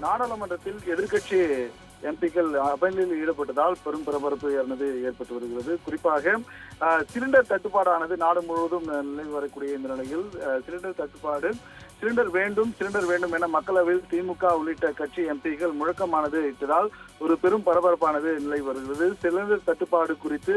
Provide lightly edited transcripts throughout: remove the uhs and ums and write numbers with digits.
நாடாளுமன்றத்தில் எதிர்க்கட்சி எம்பிக்கள் அமளியில் ஈடுபட்டதால் பெரும் பரபரப்பு ஏற்பட்டு வருகிறது. குறிப்பாக சிலிண்டர் தட்டுப்பாடானது நாடு முழுவதும் நிலவி வரக்கூடிய இந்த நிலையில் சிலிண்டர் வேண்டும் என மக்களவையில் திமுக உள்ளிட்ட கட்சி எம்பிக்கள் முழக்கமானது இட்டதால் ஒரு பெரும் பரபரப்பானது நிலவி வருகிறது. சிலிண்டர் தட்டுப்பாடு குறித்து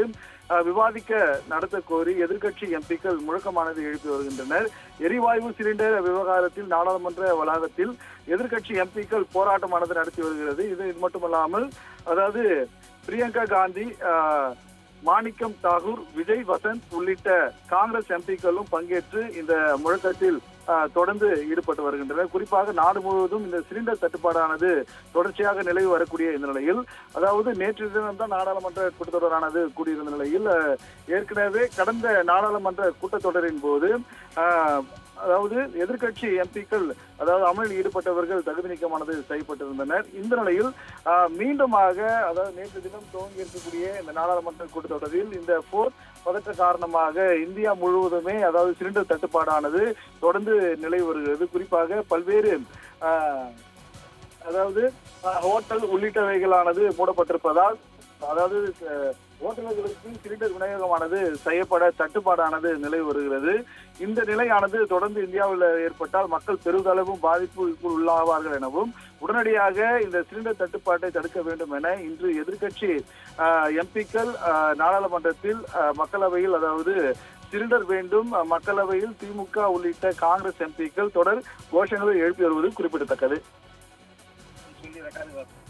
விவாதிக்க நடத்த கோரி எதிர்க்கட்சி எம்பிக்கள் முழக்கமானது எழுப்பி வருகின்றனர். எரிவாயு சிலிண்டர் விவகாரத்தில் நாடாளுமன்ற வளாகத்தில் எதிர்க்கட்சி எம்பிக்கள் போராட்டமானது நடத்தி வருகிறது. இது மட்டுமல்லாமல் அதாவது பிரியங்கா காந்தி, மாணிக்கம் தாகூர், விஜய் வசந்த் உள்ளிட்ட காங்கிரஸ் எம்பிக்களும் பங்கேற்று இந்த முழக்கத்தில் தொடர்ந்து ஈடுபட்டு வருகின்றனர். குறிப்பாக நாடு முழுவதும் இந்த சிலிண்டர் தட்டுப்பாடானது தொடர்ச்சியாக நிலவி வரக்கூடிய இந்த நிலையில், அதாவது நேற்று தினம்தான் நாடாளுமன்ற கூட்டத்தொடரானது கூடியிருந்த நிலையில் ஏற்கனவே கடந்த நாடாளுமன்ற கூட்டத்தொடரின் போது அதாவது எதிர்க்கட்சி எம்பிக்கள் அதாவது அமளியில் ஈடுபட்டவர்கள் தகுதி நீக்கமானது செய்யப்பட்டிருந்தனர். இந்த நிலையில் மீண்டுமாக அதாவது நேற்று தினம் துவங்கி இருக்கக்கூடிய இந்த நாடாளுமன்ற கூட்டத்தொடரில் இந்த போர் பதற்ற காரணமாக இந்தியா முழுவதுமே அதாவது சிலிண்டர் தட்டுப்பாடானது தொடர்ந்து நிலவி வருகிறது. குறிப்பாக பல்வேறு அதாவது ஹோட்டல் உள்ளிட்டவைகளானது மூடப்பட்டிருப்பதால் அதாவது ஓட்டுநர்களுக்கு சிலிண்டர் விநியோகமானது செய்யப்பட தட்டுப்பாடானது நிலை வருகிறது. இந்த நிலையானது தொடர்ந்து இந்தியாவில் ஏற்பட்டால் மக்கள் பெருதளவும் பாதிப்புக்கு உள்ளாவார்கள் எனவும் உடனடியாக இந்த சிலிண்டர் தட்டுப்பாட்டை தடுக்க வேண்டும் என இன்று எதிர்க்கட்சி எம்பிக்கள் நாடாளுமன்றத்தில் மக்களவையில் அதாவது சிலிண்டர் வேண்டும் மக்களவையில் திமுக உள்ளிட்ட காங்கிரஸ் எம்பிக்கள் தொடர் கோஷங்களை எழுப்பி வருவது குறிப்பிடத்தக்கது.